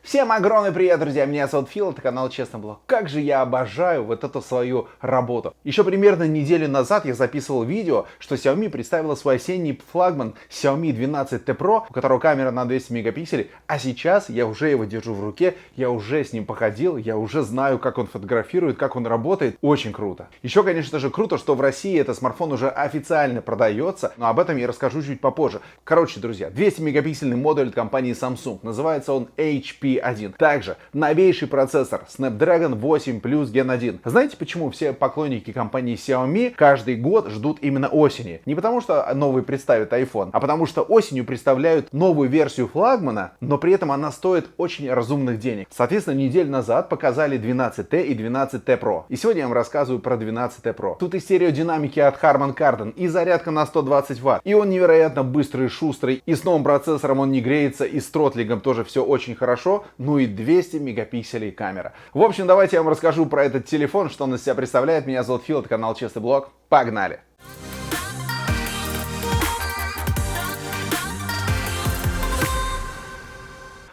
Всем огромный привет, друзья! Меня зовут Фил, это канал Честный Блог. Как же я обожаю вот эту свою работу. Еще примерно неделю назад я записывал видео, что Xiaomi представила свой осенний флагман Xiaomi 12T Pro, у которого камера на 200 мегапикселей. А сейчас я уже его держу в руке, я уже с ним походил, я уже знаю, как он фотографирует, как он работает. Очень круто. Еще, конечно же, круто, что в России этот смартфон уже официально продается, но об этом я расскажу чуть попозже. Короче, друзья, 200 мегапиксельный модуль от компании Samsung. Называется он HP1. Также новейший процессор Snapdragon 8 Plus Gen 1. Знаете, почему все поклонники компании Xiaomi каждый год ждут именно осени? Не потому, что новый представит iPhone, а потому что осенью представляют новую версию флагмана, но при этом она стоит очень разумных денег. Соответственно, неделю назад показали 12T и 12T Pro. И сегодня я вам рассказываю про 12T Pro. Тут и стереодинамики от Harman Kardon, и зарядка на 120 Вт, и он невероятно быстрый и шустрый, и с новым процессором он не греется, и с тротлингом тоже все очень хорошо. Ну и 200 мегапикселей камера. В общем, давайте я вам расскажу про этот телефон, что он из себя представляет. Меня зовут Фил, это канал Честный Блог. Погнали!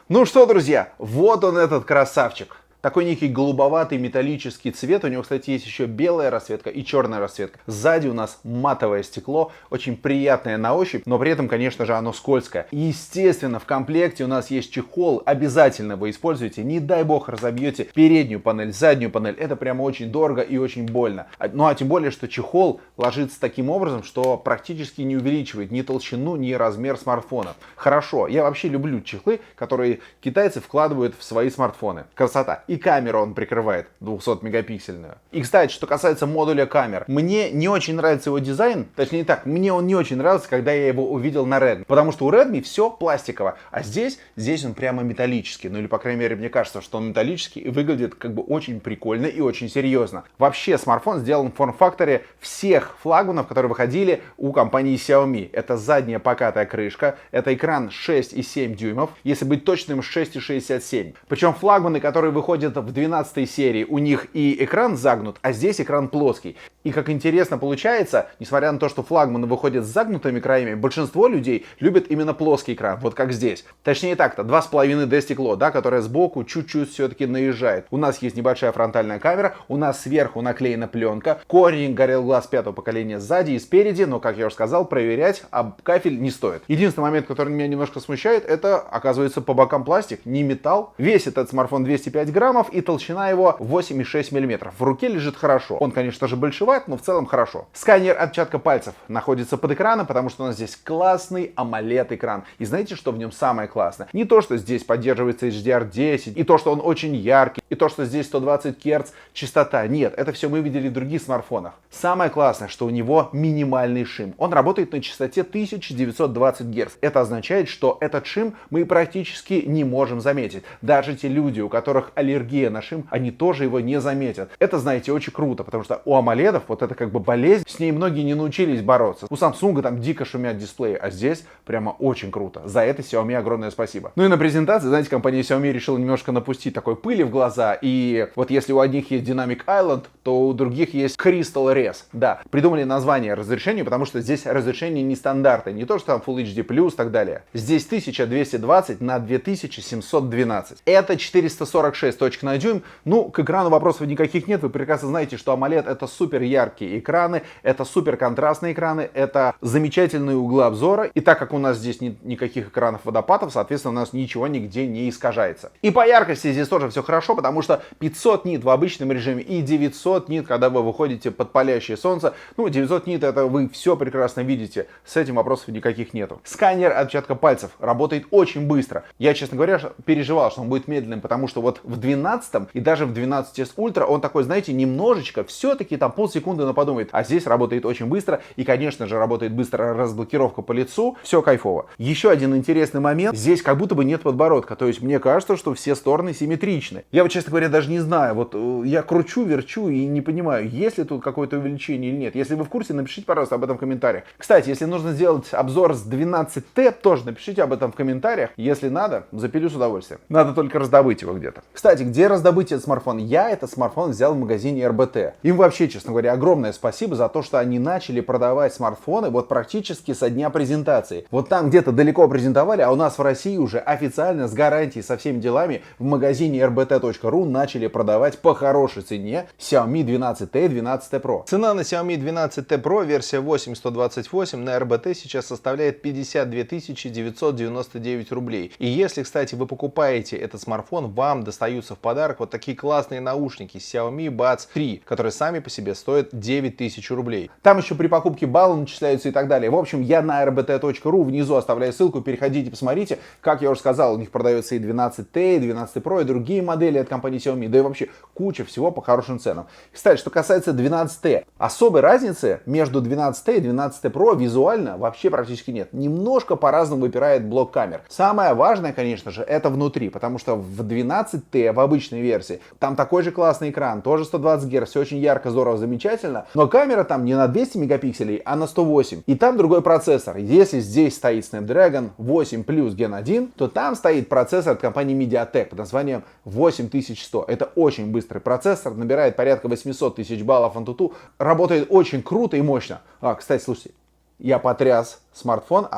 Ну что, друзья, вот он этот красавчик. Такой некий голубоватый металлический цвет. У него, кстати, есть еще белая расцветка и черная расцветка. Сзади у нас матовое стекло, очень приятное на ощупь, но при этом, конечно же, оно скользкое. Естественно, в комплекте у нас есть чехол. Обязательно вы используете. Не дай бог разобьете переднюю панель, заднюю панель. Это прямо очень дорого и очень больно. Ну а тем более, что чехол ложится таким образом, что практически не увеличивает ни толщину, ни размер смартфона. Хорошо. Я вообще люблю чехлы, которые китайцы вкладывают в свои смартфоны. Красота. И камеру он прикрывает 200-мегапиксельную. И, кстати, что касается модуля камер. Мне не очень нравится его дизайн. Точнее так, мне он не очень нравился, когда я его увидел на Redmi. Потому что у Redmi все пластиково. А здесь он прямо металлический. Ну или, по крайней мере, мне кажется, что он металлический и выглядит как бы очень прикольно и очень серьезно. Вообще, смартфон сделан в форм-факторе всех флагманов, которые выходили у компании Xiaomi. Это задняя покатая крышка. Это экран 6,7 дюймов. Если быть точным, 6,67. Причем флагманы, которые выходят в 12 серии, у них и экран загнут, а здесь экран плоский. И как интересно получается, несмотря на то, что флагманы выходят с загнутыми краями, большинство людей любят именно плоский экран, вот как здесь. Точнее так-то, 2,5D стекло, да, которое сбоку чуть-чуть все-таки наезжает. У нас есть небольшая фронтальная камера, у нас сверху наклеена пленка, корень Gorilla Glass 5-го поколения сзади и спереди, но, как я уже сказал, проверять об кафель не стоит. Единственный момент, который меня немножко смущает, это, оказывается, по бокам пластик, не металл. Весит этот смартфон 205 граммов, и толщина его 8,6 мм. В руке лежит хорошо. Он, конечно же, большеват, но в целом хорошо. Сканер отпечатка пальцев находится под экраном, потому что у нас здесь классный AMOLED экран. И знаете, что в нем самое классное? Не то, что здесь поддерживается HDR10, и то, что он очень яркий, и то, что здесь 120 Гц частота. Нет, это все мы видели в других смартфонах. Самое классное, что у него минимальный шим. Он работает на частоте 1920 Гц. Это означает, что этот шим мы практически не можем заметить. Даже те люди, у которых аллергия на шим, они тоже его не заметят. Это, знаете, очень круто, потому что у AMOLED вот это как бы болезнь, с ней многие не научились бороться. У Samsung там дико шумят дисплеи, а здесь прямо очень круто. За это Xiaomi огромное спасибо. Ну и на презентации, знаете, компания Xiaomi решила немножко напустить такой пыли в глаза, и вот если у одних есть Dynamic Island, то у других есть Crystal Res. Да, придумали название разрешению, потому что здесь разрешение нестандартное, не то, что там Full HD+, и так далее. Здесь 1220 на 2712. Это 446 точек на дюйм. Ну, к экрану вопросов никаких нет. Вы прекрасно знаете, что AMOLED это супер яркие экраны, это супер контрастные экраны, это замечательные углы обзора. И так как у нас здесь никаких экранов водопадов, соответственно, у нас ничего нигде не искажается. И по яркости здесь тоже все хорошо, потому что 500 нит в обычном режиме и 900 нит, когда вы выходите под палящее солнце. Ну, 900 нит это вы все прекрасно видите. С этим вопросов никаких нету. Сканер отпечатка пальцев работает очень быстро. Я, честно говоря, переживал, что он будет медленным, потому что вот в 12 и даже в 12s Ultra он такой, знаете, немножечко, все-таки там полсекунды наподумает. А здесь работает очень быстро. И, конечно же, работает быстро разблокировка по лицу. Все кайфово. Еще один интересный момент. Здесь как будто бы нет подбородка. То есть мне кажется, что все стороны симметричны. Я вот, честно честно говоря, даже не знаю. Вот я кручу, верчу и не понимаю, есть ли тут какое-то увеличение или нет. Если вы в курсе, напишите, пожалуйста, об этом в комментариях. Кстати, если нужно сделать обзор с 12Т, тоже напишите об этом в комментариях. Если надо, запилю с удовольствием. Надо только раздобыть его где-то. Кстати, где раздобыть этот смартфон? Я этот смартфон взял в магазине РБТ. Им вообще, честно говоря, огромное спасибо за то, что они начали продавать смартфоны вот практически со дня презентации. Вот там где-то далеко презентовали, а у нас в России уже официально с гарантией, со всеми делами в магазине rbt.ru начали продавать по хорошей цене Xiaomi 12T и 12T Pro. Цена на Xiaomi 12T Pro версия 8128 на RBT сейчас составляет 52 999 рублей. И если, кстати, вы покупаете этот смартфон, вам достаются в подарок вот такие классные наушники Xiaomi Buds 3, которые сами по себе стоят 9000 рублей. Там еще при покупке баллы начисляются и так далее. В общем, я на rbt.ru внизу оставляю ссылку, переходите, посмотрите. Как я уже сказал, у них продается и 12T, и 12 Pro, и другие модели от компании Xiaomi, да и вообще куча всего по хорошим ценам. Кстати, что касается 12T, особой разницы между 12T и 12T Pro визуально вообще практически нет. Немножко по-разному выпирает блок камер. Самое важное, конечно же, это внутри, потому что в 12T, в обычной версии, там такой же классный экран, тоже 120 Гц, все очень ярко, здорово, замечательно, но камера там не на 200 мегапикселей, а на 108. И там другой процессор. Если здесь стоит Snapdragon 8 Plus Gen 1, то там стоит процессор от компании MediaTek под названием 8100. Это очень быстрый процессор, набирает порядка 800 тысяч баллов Antutu, работает очень круто и мощно. Кстати, слушайте, я потряс смартфон,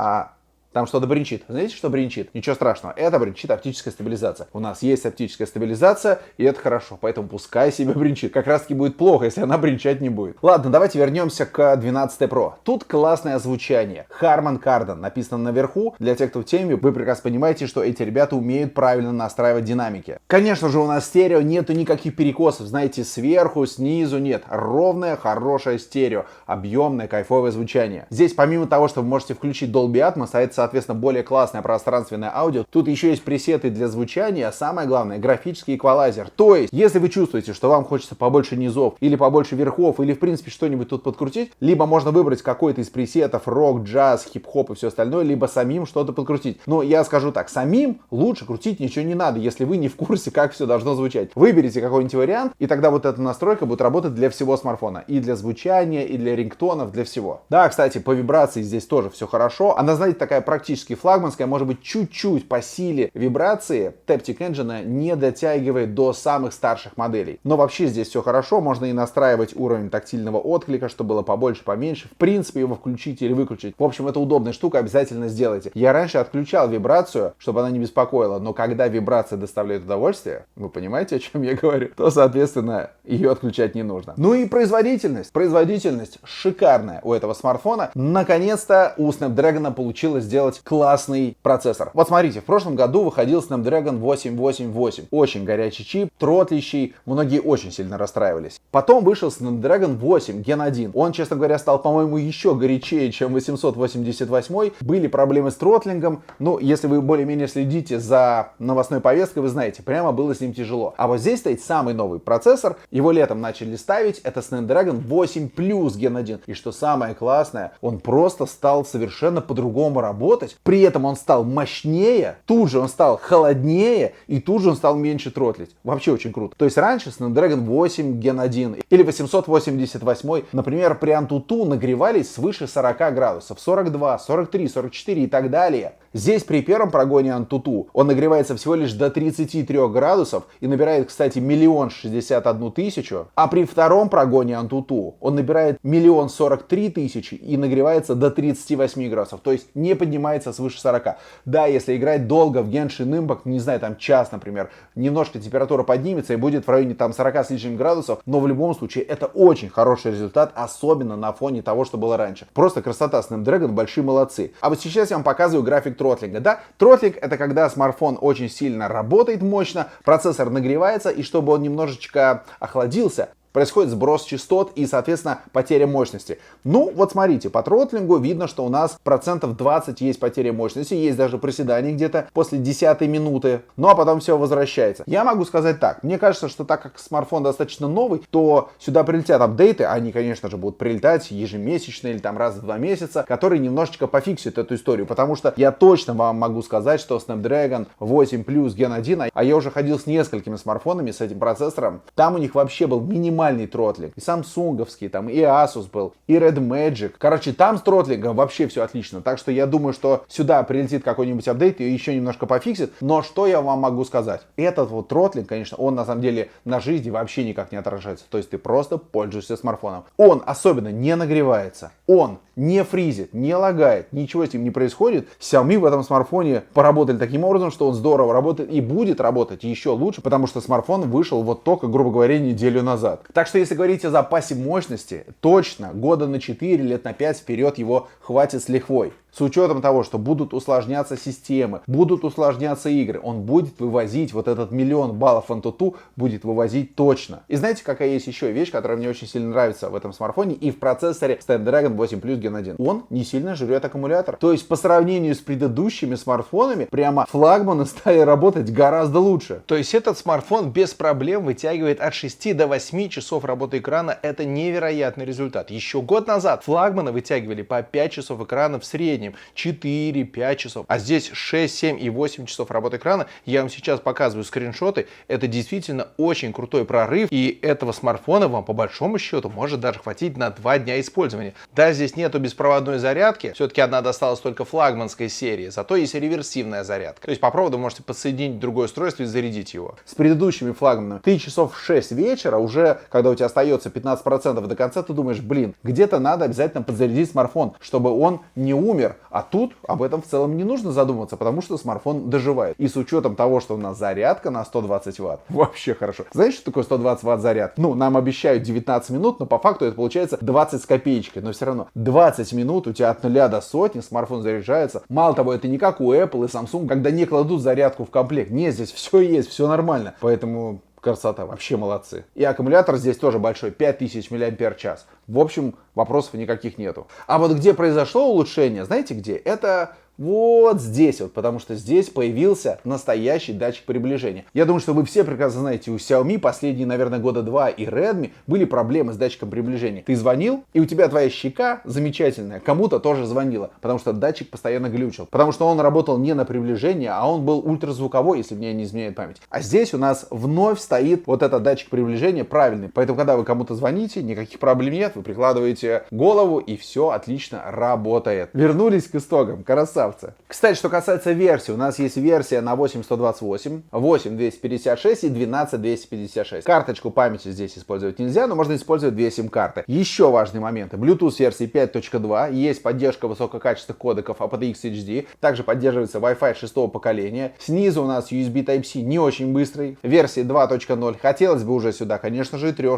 там что-то бренчит. Знаете, что бренчит? Ничего страшного. Это бренчит оптическая стабилизация. У нас есть оптическая стабилизация, и это хорошо. Поэтому пускай себе бренчит. Как раз таки будет плохо, если она бренчать не будет. Ладно, давайте вернемся к 12 Pro. Тут классное звучание. Harman Kardon написано наверху. Для тех, кто в теме, вы прекрасно понимаете, что эти ребята умеют правильно настраивать динамики. Конечно же, у нас стерео, нету никаких перекосов. Знаете, сверху, снизу нет. Ровное, хорошее стерео. Объемное, кайфовое звучание. Здесь, помимо того, что вы можете включить Dolby Atmos, а это, соответственно, более классное пространственное аудио. Тут еще есть пресеты для звучания, а самое главное, графический эквалайзер. То есть, если вы чувствуете, что вам хочется побольше низов, или побольше верхов, или, в принципе, что-нибудь тут подкрутить, либо можно выбрать какой-то из пресетов, рок, джаз, хип-хоп и все остальное, либо самим что-то подкрутить. Но я скажу так, самим лучше крутить ничего не надо, если вы не в курсе, как все должно звучать. Выберите какой-нибудь вариант, и тогда вот эта настройка будет работать для всего смартфона. И для звучания, и для рингтонов, для всего. Да, кстати, по вибрации здесь тоже все хорошо. Она, знаете, такая практически флагманская, может быть, чуть-чуть по силе вибрации Taptic Engine не дотягивает до самых старших моделей. Но вообще здесь все хорошо, можно и настраивать уровень тактильного отклика, чтобы было побольше, поменьше. В принципе, его включить или выключить. В общем, это удобная штука, обязательно сделайте. Я раньше отключал вибрацию, чтобы она не беспокоила, но когда вибрация доставляет удовольствие, вы понимаете, о чем я говорю, то, соответственно, ее отключать не нужно. Ну и производительность. Производительность шикарная у этого смартфона. Наконец-то у Snapdragon получилось сделать классный процессор. Вот смотрите, в прошлом году выходил Snapdragon 888. Очень горячий чип, тротлищий, многие очень сильно расстраивались. Потом вышел Snapdragon 8 Gen 1. Он, честно говоря, стал, по-моему, еще горячее, чем 888. Были проблемы с тротлингом. Ну, если вы более-менее следите за новостной повесткой, вы знаете, прямо было с ним тяжело. А вот здесь стоит самый новый процессор. Его летом начали ставить. Это Snapdragon 8 Plus Gen 1. И что самое классное, он просто стал совершенно по-другому работать. При этом он стал мощнее, тут же он стал холоднее и тут же он стал меньше тротлить. Вообще очень круто. То есть раньше Snapdragon 8 Gen 1 или 888, например, при Antutu нагревались свыше 40 градусов, 42, 43, 44 и так далее. Здесь при первом прогоне Antutu он нагревается всего лишь до 33 градусов и набирает, кстати, 1 061 000. А при втором прогоне Antutu он набирает 1 043 000 и нагревается до 38 градусов. То есть не поднимается свыше 40. Да, если играть долго в Genshin Impact, не знаю, там час, например, немножко температура поднимется и будет в районе там 40 с лишним градусов, но в любом случае это очень хороший результат, особенно на фоне того, что было раньше. Просто красота. Snapdragon, большие молодцы. А вот сейчас я вам показываю график тротлинга. Да, тротлинг — это когда смартфон очень сильно работает мощно, процессор нагревается, и чтобы он немножечко охладился, происходит сброс частот и, соответственно, потеря мощности. Ну, вот смотрите, по тротлингу видно, что у нас процентов 20 есть потеря мощности, есть даже приседания где-то после 10-й минуты, ну а потом все возвращается. Я могу сказать так, мне кажется, что так как смартфон достаточно новый, то сюда прилетят апдейты, они, конечно же, будут прилетать ежемесячно или там раз в 2 месяца, которые немножечко пофиксят эту историю, потому что я точно вам могу сказать, что Snapdragon 8 Plus Gen 1, а я уже ходил с несколькими смартфонами с этим процессором, там у них вообще был минимальный тротлинг, и самсунговский, там и Asus был, и Red Magic, короче, там с тротлингом вообще все отлично, так что я думаю, что сюда прилетит какой-нибудь апдейт и еще немножко пофиксит, но что я вам могу сказать? Этот вот тротлинг, конечно, он на самом деле на жизни вообще никак не отражается, то есть ты просто пользуешься смартфоном. Он особенно не нагревается, он не фризит, не лагает, ничего с ним не происходит. Xiaomi в этом смартфоне поработали таким образом, что он здорово работает и будет работать еще лучше, потому что смартфон вышел вот только, грубо говоря, неделю назад. Так что если говорить о запасе мощности, точно года на 4, лет на 5 вперед его хватит с лихвой. С учетом того, что будут усложняться системы, будут усложняться игры, он будет вывозить вот этот 1 000 000 баллов Antutu, будет вывозить точно. И знаете, какая есть еще вещь, которая мне очень сильно нравится в этом смартфоне и в процессоре Snapdragon 8 Plus Gen 1? Он не сильно жрет аккумулятор. То есть по сравнению с предыдущими смартфонами, прямо флагманы стали работать гораздо лучше. То есть этот смартфон без проблем вытягивает от 6 до 8 часов работы экрана. Это невероятный результат. Еще год назад флагманы вытягивали по 5 часов экрана в среднем. 4-5 часов. А здесь 6, 7 и 8 часов работы экрана. Я вам сейчас показываю скриншоты. Это действительно очень крутой прорыв. И этого смартфона вам по большому счету может даже хватить на 2 дня использования. Да, здесь нету беспроводной зарядки. Все-таки одна досталась только флагманской серии. Зато есть реверсивная зарядка. То есть по проводу можете подсоединить другое устройство и зарядить его. С предыдущими флагманами ты часов в 6 вечера, уже когда у тебя остается 15% до конца, ты думаешь, блин, где-то надо обязательно подзарядить смартфон, чтобы он не умер. А тут об этом в целом не нужно задумываться, потому что смартфон доживает. И с учетом того, что у нас зарядка на 120 Вт, вообще хорошо. Знаете, что такое 120 Вт заряд? Ну, нам обещают 19 минут, но по факту это получается 20 с копеечкой. Но все равно 20 минут у тебя от 0 до сотни смартфон заряжается. Мало того, это не как у Apple и Samsung, когда не кладут зарядку в комплект. Нет, здесь все есть, все нормально. Поэтому красота, вообще молодцы. И аккумулятор здесь тоже большой, 5000 мАч. В общем, вопросов никаких нету. А вот где произошло улучшение, знаете где? Это вот здесь вот, потому что здесь появился настоящий датчик приближения. Я думаю, что вы все прекрасно знаете, у Xiaomi последние, наверное, года 2 и Redmi были проблемы с датчиком приближения. Ты звонил, и у тебя твоя щека замечательная кому-то тоже звонила, потому что датчик постоянно глючил. Потому что он работал не на приближение, а он был ультразвуковой, если мне не изменяет память. А здесь у нас вновь стоит вот этот датчик приближения правильный. Поэтому, когда вы кому-то звоните, никаких проблем нет, вы прикладываете голову, и все отлично работает. Вернулись к истокам, красавцы. Кстати, что касается версии, у нас есть версия на 8128, 8256 и 12256. Карточку памяти здесь использовать нельзя, но можно использовать 2 сим-карты. Еще важные моменты. Bluetooth версии 5.2, есть поддержка высококачественных кодеков aptX HD, также поддерживается Wi-Fi 6 поколения. Снизу у нас USB Type-C не очень быстрый, версии 2.0. Хотелось бы уже сюда, конечно же, и 3,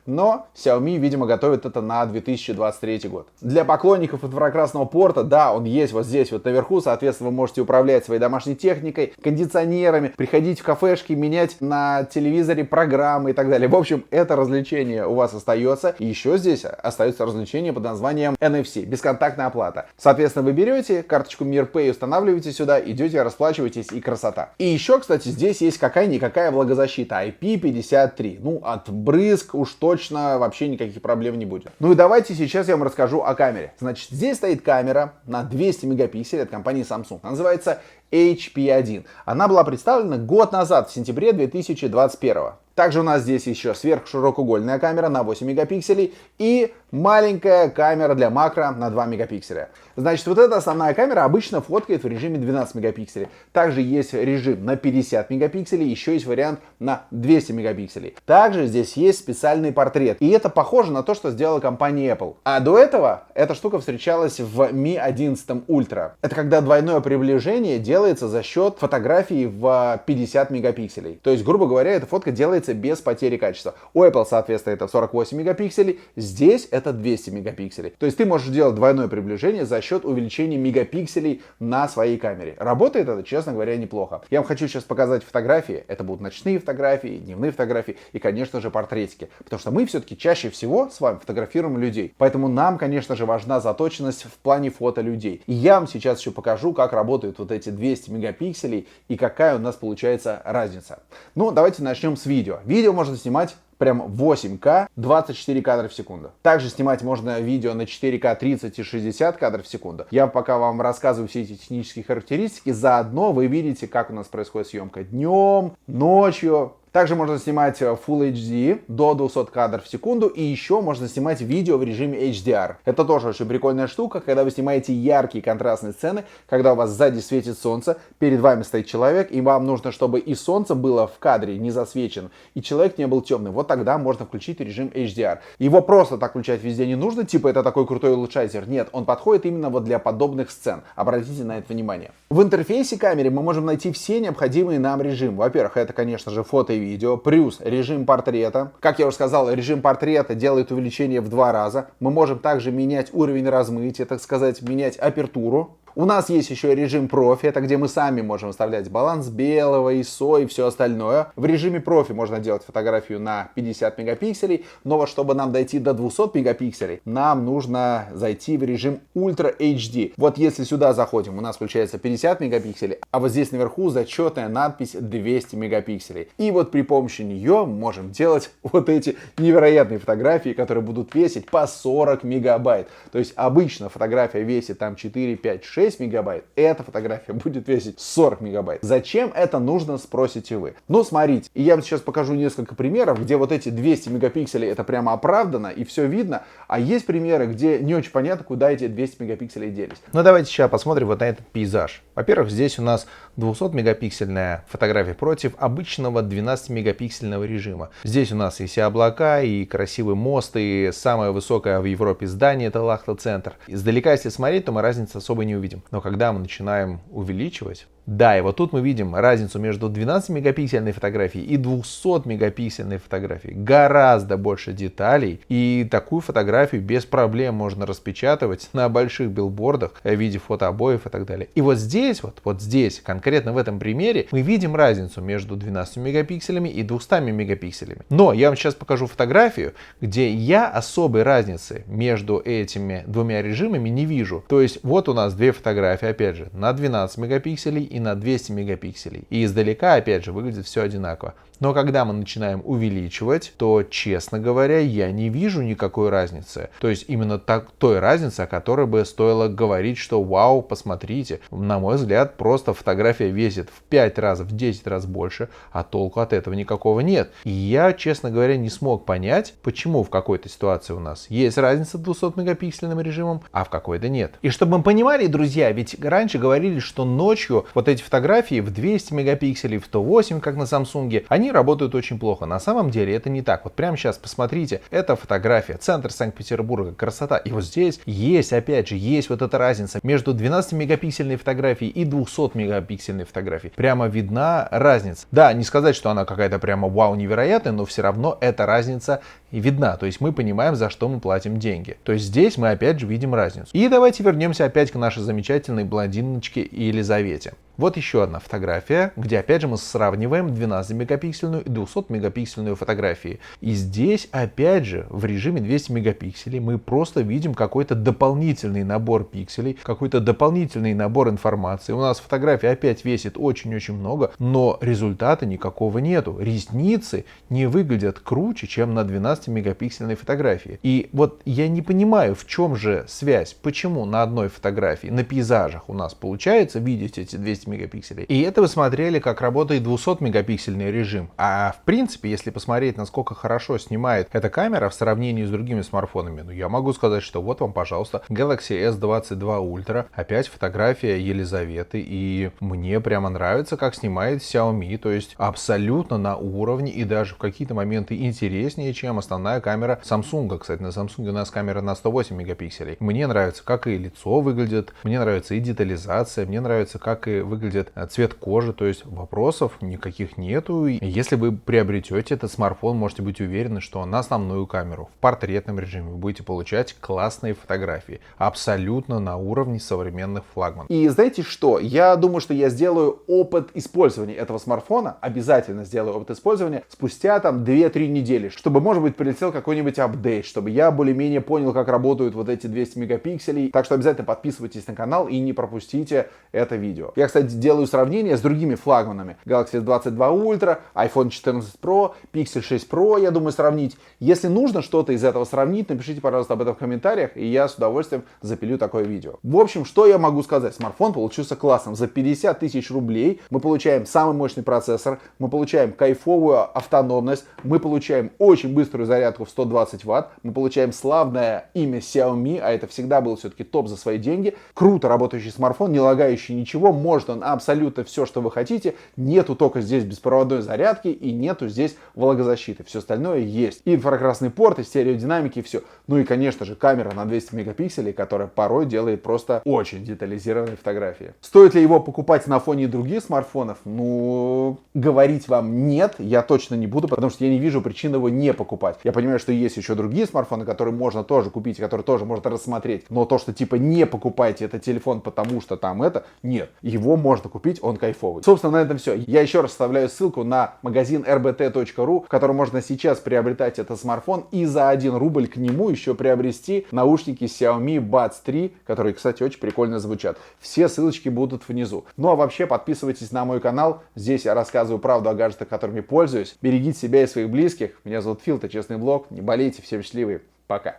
но Xiaomi, видимо, готовит это на 2023 год. Для поклонников инфракрасного порта, да, он есть вот здесь вот наверху. Соответственно, вы можете управлять своей домашней техникой, кондиционерами, приходить в кафешки, менять на телевизоре программы и так далее. В общем, это развлечение у вас остается. И еще здесь остается развлечение под названием NFC, бесконтактная оплата. Соответственно, вы берете карточку MirPay, устанавливаете сюда, идете, расплачиваетесь, и красота. И еще, кстати, здесь есть какая-никакая влагозащита IP53. Ну, от брызг уж точно вообще никаких проблем не будет. Ну и давайте сейчас я вам расскажу о камере. Значит, здесь стоит камера на 200 мегапикселей от компании Samsung. Она называется HP1. Она была представлена год назад, в сентябре 2021. Также у нас здесь еще сверхширокоугольная камера на 8 мегапикселей и маленькая камера для макро на 2 мегапикселя. Значит, вот эта основная камера обычно фоткает в режиме 12 мегапикселей. Также есть режим на 50 мегапикселей, еще есть вариант на 200 мегапикселей. Также здесь есть специальный портрет. И это похоже на то, что сделала компания Apple. А до этого эта штука встречалась в Mi 11 Ultra. Это когда двойное приближение делается за счет фотографии в 50 мегапикселей. То есть, грубо говоря, эта фотка делается без потери качества. У Apple, соответственно, это 48 мегапикселей. Здесь это это 200 мегапикселей. То есть ты можешь делать двойное приближение за счет увеличения мегапикселей на своей камере. Работает это, честно говоря, неплохо. Я вам хочу сейчас показать фотографии. Это будут ночные фотографии, дневные фотографии и, конечно же, портретики. Потому что мы все-таки чаще всего с вами фотографируем людей. Поэтому нам, конечно же, важна заточенность в плане фото людей. И я вам сейчас еще покажу, как работают вот эти 200 мегапикселей и какая у нас получается разница. Ну, давайте начнем с видео. Видео можно снимать прям 8К 24 кадра в секунду. Также снимать можно видео на 4К 30 и 60 кадров в секунду. Я пока вам рассказываю все эти технические характеристики, заодно вы видите, как у нас происходит съемка днем, ночью. Также можно снимать Full HD до 200 кадров в секунду, и еще можно снимать видео в режиме HDR. Это тоже очень прикольная штука, когда вы снимаете яркие контрастные сцены, когда у вас сзади светит солнце, перед вами стоит человек, и вам нужно, чтобы и солнце было в кадре не засвечено, и человек не был темным. Вот тогда можно включить режим HDR. Его просто так включать везде не нужно, типа это такой крутой улучшатель. Нет, он подходит именно вот для подобных сцен. Обратите на это внимание. В интерфейсе камеры мы можем найти все необходимые нам режимы. Во-первых, это, конечно же, фото и видео, плюс режим портрета. Как я уже сказал, режим портрета делает увеличение в 2 раза. Мы можем также менять уровень размытия, так сказать, менять апертуру. У нас есть еще режим профи, это где мы сами можем выставлять баланс белого, ISO и все остальное. В режиме профи можно делать фотографию на 50 мегапикселей, но вот чтобы нам дойти до 200 мегапикселей, нам нужно зайти в режим Ultra HD. Вот если сюда заходим, у нас включается 50 мегапикселей, а вот здесь наверху зачетная надпись 200 мегапикселей. И вот при помощи нее можем делать вот эти невероятные фотографии, которые будут весить по 40 мегабайт. То есть обычно фотография весит там 4, 5, 6 мегабайт, эта фотография будет весить 40 мегабайт. Зачем это нужно, спросите вы? Ну, смотрите, и я вам сейчас покажу несколько примеров, где вот эти 200 мегапикселей это прямо оправдано и все видно, а есть примеры, где не очень понятно, куда эти 200 мегапикселей делись. Ну, давайте сейчас посмотрим вот на этот пейзаж. Во-первых, здесь у нас 200 мегапиксельная фотография против обычного 12 мегапиксельного режима. Здесь у нас и все облака, и красивый мост, и самое высокое в Европе здание, это Лахта-центр. Издалека, если смотреть, то мы разницы особо не увидим. Но когда мы начинаем увеличивать, да, и вот тут мы видим разницу между 12-мегапиксельной фотографией и 200-мегапиксельной фотографией. Гораздо больше деталей, и такую фотографию без проблем можно распечатывать на больших билбордах в виде фотообоев и так далее. И вот здесь, вот здесь, конкретно в этом примере, мы видим разницу между 12 мегапикселями и 200 мегапикселями. Но я вам сейчас покажу фотографию, где я особой разницы между этими двумя режимами не вижу. То есть вот у нас две фотографии, опять же, на 12 мегапикселей и на 200 мегапикселей. И издалека, опять же, выглядит все одинаково. Но когда мы начинаем увеличивать, то, честно говоря, я не вижу никакой разницы. То есть именно той разницы, о которой бы стоило говорить, что вау, посмотрите. На мой взгляд, просто фотография весит в 5 раз, в 10 раз больше, а толку от этого никакого нет. И я, честно говоря, не смог понять, почему в какой-то ситуации у нас есть разница с 200-мегапиксельным режимом, а в какой-то нет. И чтобы мы понимали, друзья, ведь раньше говорили, что ночью вот эти фотографии в 200 мегапикселей, в 108, как на Samsung, они работают очень плохо. На самом деле это не так. Вот прямо сейчас посмотрите, это фотография, центр Санкт-Петербурга, красота. И вот здесь есть, опять же, есть вот эта разница между 12-мегапиксельной фотографией и 200-мегапиксельной фотографией. Прямо видна разница. Да, не сказать, что она какая-то прямо вау невероятная, но все равно эта разница видна. То есть мы понимаем, за что мы платим деньги. То есть здесь мы опять же видим разницу. И давайте вернемся опять к нашей замечательной блондиночке Елизавете. Вот еще одна фотография, где опять же мы сравниваем 12-мегапиксельную и 200-мегапиксельную фотографии. И здесь опять же в режиме 200 мегапикселей мы просто видим какой-то дополнительный набор пикселей, какой-то дополнительный набор информации. У нас фотография опять весит очень-очень много, но результата никакого нету. Ресницы не выглядят круче, чем на 12-мегапиксельной фотографии. И вот я не понимаю, в чем же связь, почему на одной фотографии, на пейзажах у нас получается видеть эти 200 мегапикселей. И это вы смотрели, как работает 200-мегапиксельный режим. А в принципе, если посмотреть, насколько хорошо снимает эта камера в сравнении с другими смартфонами, ну я могу сказать, что вот вам, пожалуйста, Galaxy S22 Ultra, опять фотография Елизаветы, и мне прямо нравится, как снимает Xiaomi, то есть абсолютно на уровне и даже в какие-то моменты интереснее, чем основная камера Samsung. Кстати, на Samsung у нас камера на 108 мегапикселей. Мне нравится, как и лицо выглядит, мне нравится и детализация, мне нравится, как и выглядит цвет кожи, то есть вопросов никаких нету. И если вы приобретете этот смартфон, можете быть уверены, что на основную камеру в портретном режиме вы будете получать классные фотографии, абсолютно на уровне современных флагманов. И знаете что? Я думаю, что я сделаю опыт использования этого смартфона, обязательно сделаю опыт использования спустя там 2-3 недели, чтобы, может быть, прилетел какой-нибудь апдейт, чтобы я более-менее понял, как работают вот эти 200 мегапикселей. Так что обязательно подписывайтесь на канал и не пропустите это видео. Я, кстати, делаю сравнение с другими флагманами. Galaxy S22 Ultra, iPhone 14 Pro, Pixel 6 Pro, я думаю, сравнить. Если нужно что-то из этого сравнить, напишите, пожалуйста, об этом в комментариях, и я с удовольствием запилю такое видео. В общем, что я могу сказать? Смартфон получился классным. За 50 тысяч рублей мы получаем самый мощный процессор, мы получаем кайфовую автономность, мы получаем очень быструю зарядку в 120 Вт, мы получаем славное имя Xiaomi, а это всегда был все-таки топ за свои деньги. Круто работающий смартфон, не лагающий ничего, может он абсолютно все, что вы хотите. Нету только здесь беспроводной зарядки и нету здесь влагозащиты. Все остальное есть. И инфракрасный порт, и стереодинамики, и все. Ну и, конечно же, камера на 200 мегапикселей, которая порой делает просто очень детализированные фотографии. Стоит ли его покупать на фоне других смартфонов? Ну, говорить вам нет, я точно не буду, потому что я не вижу причин его не покупать. Я понимаю, что есть еще другие смартфоны, которые можно тоже купить, которые тоже можно рассмотреть. Но то, что типа не покупайте этот телефон, потому что там это, нет. Его можно купить, он кайфовый. Собственно, на этом все. Я еще раз вставляю ссылку на магазин rbt.ru, в котором можно сейчас приобретать этот смартфон и за 1 рубль к нему еще приобрести наушники Xiaomi Buds 3, которые, кстати, очень прикольно звучат. Все ссылочки будут внизу. Ну а вообще подписывайтесь на мой канал. Здесь я рассказываю правду о гаджетах, которыми пользуюсь. Берегите себя и своих близких. Меня зовут Фил, это Честный Блог. Не болейте, все счастливые. Пока.